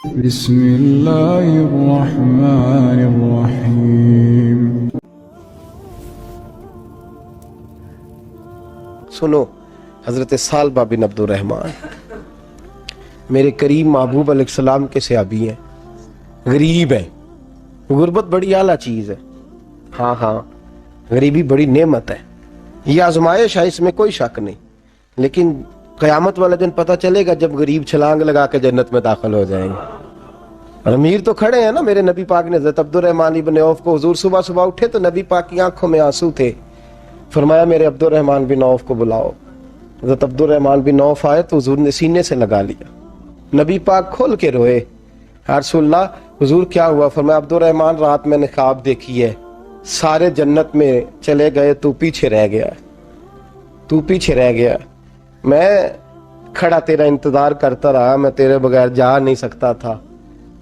बिस्मिल्लाहिर्रहमानिर्रहीम। सुनो, हजरत सालबा बिन अब्दुर्रहमान मेरे करीम महबूब अलैहिस्सलाम के सहाबी हैं, गरीब हैं। गुर्बत बड़ी आला चीज है। हाँ हाँ, गरीबी बड़ी नेमत है, यह आजमाइश है, इसमें कोई शक नहीं। लेकिन क़यामत वाले दिन पता चलेगा जब गरीब छलांग लगा के जन्नत में दाखिल हो जाएंगे। और अमीर तो खड़े हैं ना। मेरे नबी पाक ने हज़रत अब्दुर्रहमान इब्न औफ को, हुजूर सुबह सुबह उठे तो नबी पाक की आंखों में आंसू थे। फरमाया मेरे अब्दुर्रहमान बिन औफ को बुलाओ। हज़रत अब्दुर्रहमान बिन औफ आए तो हुजूर ने सीने से लगा लिया। नबी पाक खोल के रोए, या रसूलल्लाह हुजूर क्या हुआ? फरमाया अब्दुर्रहमान रात मैंने ख्वाब देखी है, सारे जन्नत में चले गए, तू पीछे रह गया, तू पीछे रह गया। मैं खड़ा तेरा इंतजार करता रहा, मैं तेरे बगैर जा नहीं सकता था।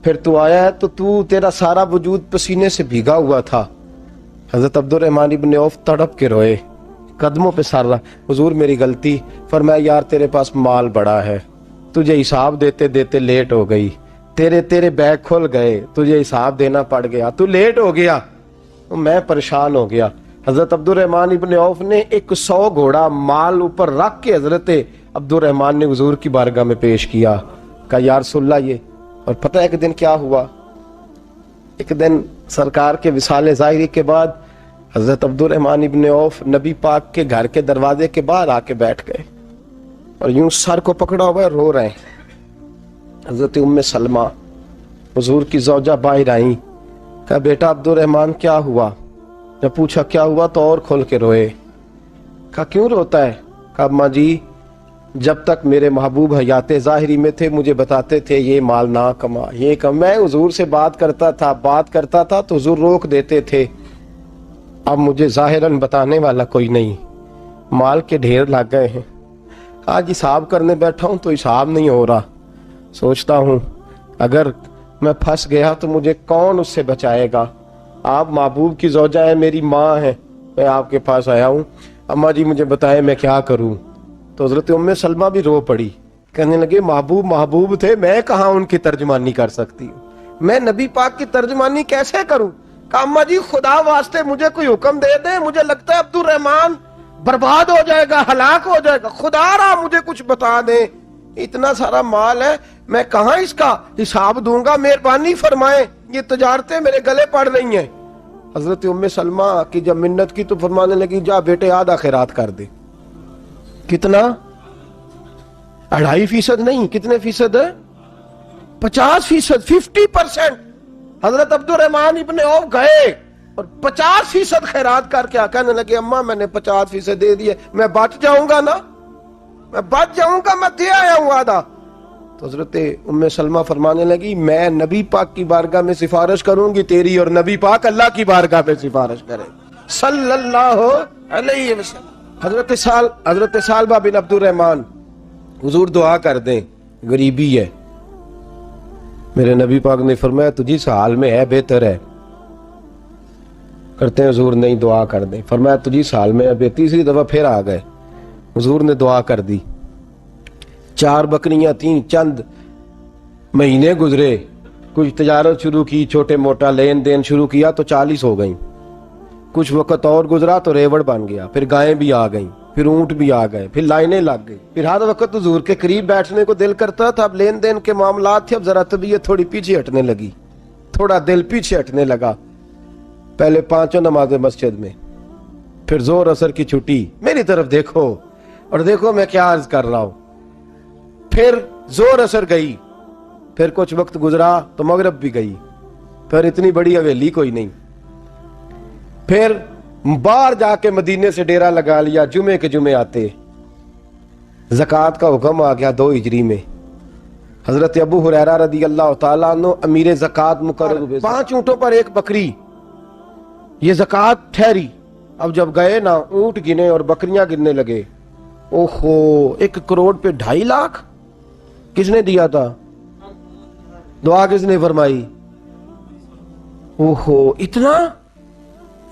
फिर तू आया है तो तू, तेरा सारा वजूद पसीने से भीगा हुआ था। हजरत अब्दुर्रहमान इब्न औफ तड़प के रोए, कदमों पे सर रहा, हुजूर मेरी गलती। फरमाया यार तेरे पास माल बड़ा है, तुझे हिसाब देते देते लेट हो गई, तेरे बैग खुल गए, तुझे हिसाब देना पड़ गया, तू लेट हो गया, तो मैं परेशान हो गया। हजरत अब्दुर्रहमान इब्न औफ ने 100 घोड़ा माल ऊपर रख के हजरत अब्दुर्रहमान ने हुजूर की बारगाह में पेश किया। कहा या रसूलल्लाह ये। और पता है एक दिन क्या हुआ? एक दिन सरकार के विसाले ज़ाहिरी के बाद हजरत अब्दुर्रहमान इब्न औफ नबी पाक के घर के दरवाजे के बाहर आके बैठ गए और यूं सर को पकड़ा हुआ रो रहे हैं। हजरत उम्मे सलमा हुजूर की ज़ौजा बाहर आई। कहा बेटा अब्दुर्रहमान क्या हुआ? जब पूछा क्या हुआ तो और खोल के रोए। कहा क्यों रोता है? कहा अम्मा जी जब तक मेरे महबूब हयात ज़ाहिरी में थे मुझे बताते थे ये माल ना कमा, ये कम। मैं हुजूर से बात करता था तो हुजूर रोक देते थे। अब मुझे ज़ाहिरन बताने वाला कोई नहीं, माल के ढेर लग गए हैं। आज हिसाब करने बैठा हूं तो हिसाब नहीं हो रहा। सोचता हूं अगर मैं फंस गया तो मुझे कौन उससे बचाएगा? आप महबूब की ज़ौजा है, मेरी माँ है, मैं आपके पास आया हूँ, अम्मा जी मुझे बताएं मैं क्या करूँ? तो हज़रत उम्मे सलमा भी रो पड़ी, कहने लगे महबूब महबूब थे, मैं कहाँ उनकी तर्जमानी कर सकती हूँ, मैं नबी पाक की तर्जमानी कैसे करूँ? कहा अम्मा जी खुदा वास्ते मुझे कोई हुक्म दे दे, मुझे लगता है अब्दुर्रहमान बर्बाद हो जाएगा, हलाक हो जाएगा, खुदा रहा मुझे कुछ बता दे, इतना सारा माल है, मैं कहाँ इसका हिसाब दूंगा, मेहरबानी फरमाए, ये तजारतें मेरे गले पड़ रही हैं। हजरत उम्मे सलमा की जब मिन्नत की तो फरमाने लगी जा बेटे आधा खैरात कर दे। कितना? 2.5% नहीं, कितने फीसद है? 50%, 50%। हजरत अब्दुर्रहमान इब्न औफ गए और 50% खैरात करके कहने लगे अम्मा मैंने 50% दे दिए, मैं बच जाऊंगा ना, मैं बच जाऊंगा, मैं दे आया हूं आधा। तो हजरत उम्मे सलमा फरमाने लगी मैं नबी पाक की बारगाह में सिफारिश करूंगी तेरी, और नबी पाक अल्लाह की बारगाह में सिफारिश करे सल्लल्लाहु अलैहि वसल्लम। हजरत सालबा बिन अब्दुर्रहमान, हुजूर दुआ कर दें, गरीबी है। मेरे नबी पाक ने फरमाया तुझी इस हाल में है, बेहतर है। करते हैं हुजूर नहीं दुआ कर दें। फरमाया तुझी इस हाल में है। तीसरी दफा फिर आ गए, हुजूर ने दुआ कर दी। 4 बकरियां थीं, चंद महीने गुजरे, कुछ तजारत शुरू की, छोटे मोटा लेन देन शुरू किया तो 40 हो गई। कुछ वक्त और गुजरा तो रेवड़ बन गया, फिर गायें भी आ गईं, फिर ऊंट भी आ गए, फिर लाइनें लग गई। फिर हर वक्त हुजूर के करीब बैठने को दिल करता था। अब लेन देन के मामलात थे, अब जरा तबीयत थोड़ी पीछे हटने लगी, थोड़ा दिल पीछे हटने लगा। पहले 5 नमाजें मस्जिद में, फिर जोर असर की छुट्टी, मेरी तरफ देखो और देखो मैं क्या अर्ज कर रहा हूं। फिर जोर असर गई, फिर कुछ वक्त गुजरा तो मगरब भी गई, फिर इतनी बड़ी हवेली कोई नहीं। फिर बाहर जाके मदीने से डेरा लगा लिया, जुमे के जुमे आते। ज़कात का हुक्म आ गया 2 हिजरी में। हजरत अबू हुरैरा रदी अल्लाह तआला अन्हु अमीर ज़कात मुकर्रर हुए। 5 ऊंटों पर 1 बकरी, ये ज़कात ठहरी। अब जब गए ना, ऊंट गिने और बकरियां गिनने लगे। ओहो, 1 करोड़ पे 2.5 लाख किसने दिया था? दुआ किसने फरमाई? ओहो, इतना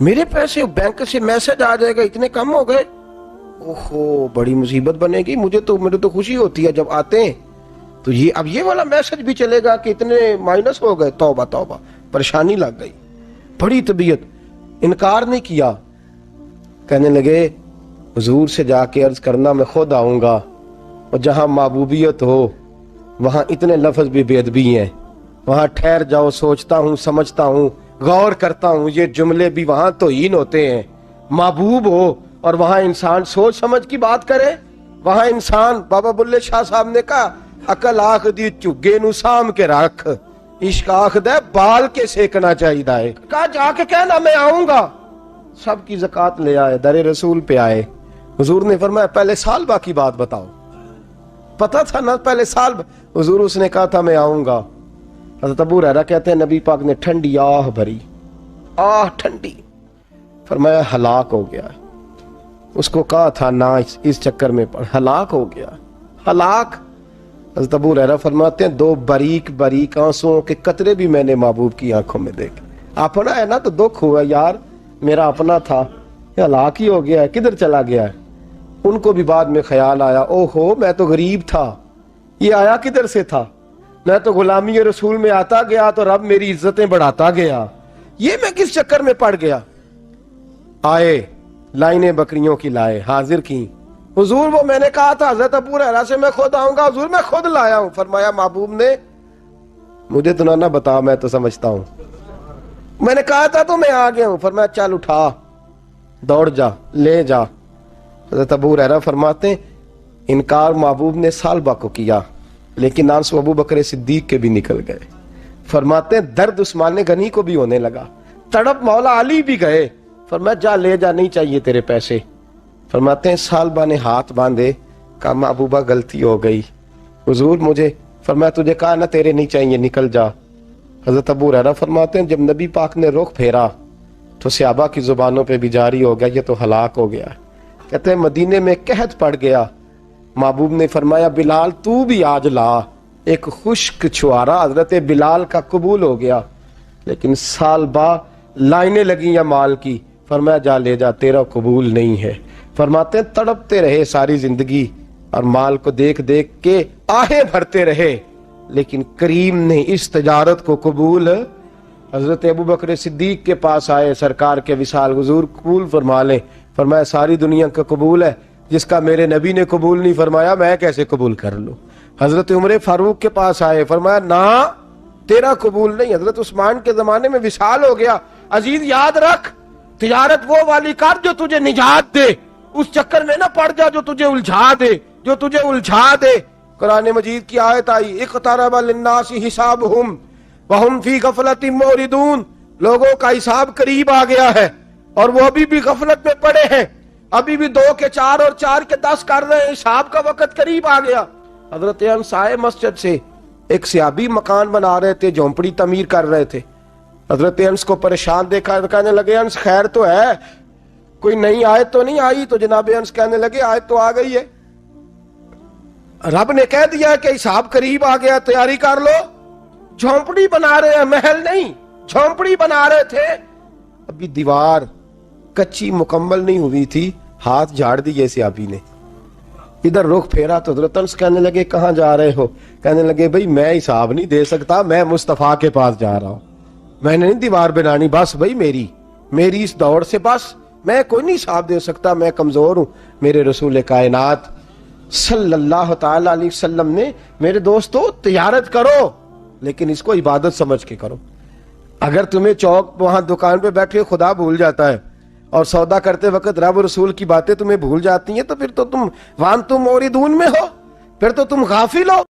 मेरे पैसे बैंक से मैसेज आ जाएगा, इतने कम हो गए। ओहो, बड़ी मुसीबत बनेगी। मुझे तो खुशी होती है जब आते हैं तो ये अब ये वाला मैसेज भी चलेगा कि इतने माइनस हो गए, तौबा तौबा, परेशानी लग गई, बड़ी तबीयत। इनकार नहीं किया, कहने लगे हुजूर से जाके अर्ज करना मैं खुद आऊंगा, और जहां महबूबियत हो वहां इतने लफ्ज भी बेअदबी हैं, वहां ठहर जाओ, सोचता हूं, समझता हूं, गौर करता हूं, ये जुमले भी वहां तौहीन होते हैं। महबूब हो और वहां इंसान सोच समझ की बात करे, वहां इंसान, बाबा बुल्ले शाह साहब ने कहा, अकल आख दी झुग्गे नू साम के रख, इश्क आख दे बाल के सेकना चाहिए। कहा जाके कहना मैं आऊंगा। सबकी ज़कात ले आए, दरे रसूल पे आए। हुजूर ने फरमाया पहले सालबा की बात बताओ, पता था ना पहले साल। हुजूर उसने कहा था मैं आऊंगा। हज़रत अबू हुरैरा कहते हैं नबी पाक ने ठंडी आह भरी, आह ठंडी, फरमाया हलाक हो गया। उसको कहा था ना इस चक्कर में पड़, हलाक हो गया, हलाक। हज़रत अबू हुरैरा फरमाते हैं दो बारीक बारीक आंसुओं के कतरे भी मैंने महबूब की आंखों में देखे। अपना है ना तो दुख हुआ, यार मेरा अपना था, हलाक ही हो गया है, किधर चला गया है। उनको भी बाद में ख्याल आया, ओहो मैं तो गरीब था, ये आया किधर से था, मैं तो गुलामी रसूल में आता गया तो रब मेरी इज्जतें बढ़ाता गया, ये मैं किस चक्कर में पड़ गया। आए लाइनें बकरियों की लाए, हाजिर की। हुजूर वो मैंने कहा था हज़रत अबू हुरैरा से मैं खुद आऊंगा, हुजूर मैं खुद लाया हूं। फरमाया महबूब ने मुझे तो ना बता, मैं तो समझता हूं, मैंने कहा था तो मैं आ गया हूं। फरमाया चल उठा, दौड़ जा, ले जा। हज़रत अबू हुरैरा फरमाते इनकार महबूब ने सालबा को किया, लेकिन आंसू अबू बकर सिद्दीक के भी निकल गए। फरमाते दर्द उस्मान गनी को भी होने लगा, तड़प मौला अली भी गए। फरमाया जा ले जा, नहीं चाहिए तेरे पैसे। फरमाते हैं सालबा ने हाथ बांधे, कहा महबूबा गलती हो गई, हुजूर मुझे। फरमाया तुझे कहा ना तेरे नहीं चाहिए, निकल जा। हज़रत अबू हुरैरा फरमाते हैं जब नबी पाक ने रुख फेरा तो सहाबा की जुबानों पे भी जारी हो गया, ये तो हलाक हो गया। कहते हैं मदीने में कहत पड़ गया। महबूब ने फरमाया बिलाल तू भी आज ला। एक खुश्क छुआरा हजरत बिलाल का कबूल हो गया, लेकिन सालबा लाइनें लगी या माल की। फरमाया जा ले जा, तेरा कबूल नहीं है। फरमाते तड़पते रहे सारी जिंदगी और माल को देख देख के आहें भरते रहे, लेकिन करीम ने इस तजारत को कबूल। हजरत अबू बकर सिद्दीक के पास आए, सरकार के विसाल हुजूर कबूल फरमा लें। फरमाया सारी दुनिया का कबूल है, जिसका मेरे नबी ने कबूल नहीं फरमाया मैं कैसे कबूल कर लूं। हजरत उमर फारूक के पास आए, फरमाया ना तेरा कबूल नहीं। हजरत उस्मान के जमाने में विसाल हो गया। अजीज याद रख, तिजारत वो वाली कर जो तुझे निजात दे, उस चक्कर में ना पड़ जा जो तुझे उलझा दे, जो तुझे उलझा दे। कुरान मजीद की आयत आई, इक़्तरब लिन्नासी हिसाबुहुम वहुम फी गफलतिन मुरिदून। लोगों का हिसाब करीब आ गया है और वो अभी भी गफलत में पड़े हैं, अभी भी 2 के 4 और 4 के 10 कर रहे हैं, हिसाब का वक्त करीब आ गया। हजरत अनस आए मस्जिद से, एक सहाबी मकान बना रहे थे, झोंपड़ी तमीर कर रहे थे। हजरत अनस को परेशान देखा, कहने लगे अनस खैर तो है, कोई नई आयत तो नहीं आई। तो जनाब अनस कहने लगे आयत तो आ गई है, रब ने कह दिया है कि हिसाब करीब आ गया, तैयारी कर लो। झोंपड़ी बना रहे हैं, महल नहीं, झोंपड़ी बना रहे थे। अभी दीवार कच्ची मुकम्मल नहीं हुई थी, हाथ झाड़ दिए सहाबी ने। इधर रुख फेरा तो हजरत अनस कहने लगे कहां जा रहे हो। कहने लगे भाई मैं हिसाब नहीं दे सकता, मैं मुस्तफा के पास जा रहा हूं, मैंने नहीं दीवार बनानी, बस भाई मेरी इस दौड़ से बस मैं कोई नहीं हिसाब दे सकता, मैं कमजोर हूं। मेरे रसूल कायनात सल्लल्लाहु ताला अलैहि वसल्लम ने, मेरे दोस्तों तिजारत करो लेकिन इसको इबादत समझ के करो। अगर तुम्हें चौक वहां दुकान पे बैठे खुदा भूल जाता है और सौदा करते वक्त रब रसूल की बातें तुम्हें भूल जाती हैं, तो फिर तो तुम वान तुम मोरिदून में हो, फिर तो तुम गाफिल हो।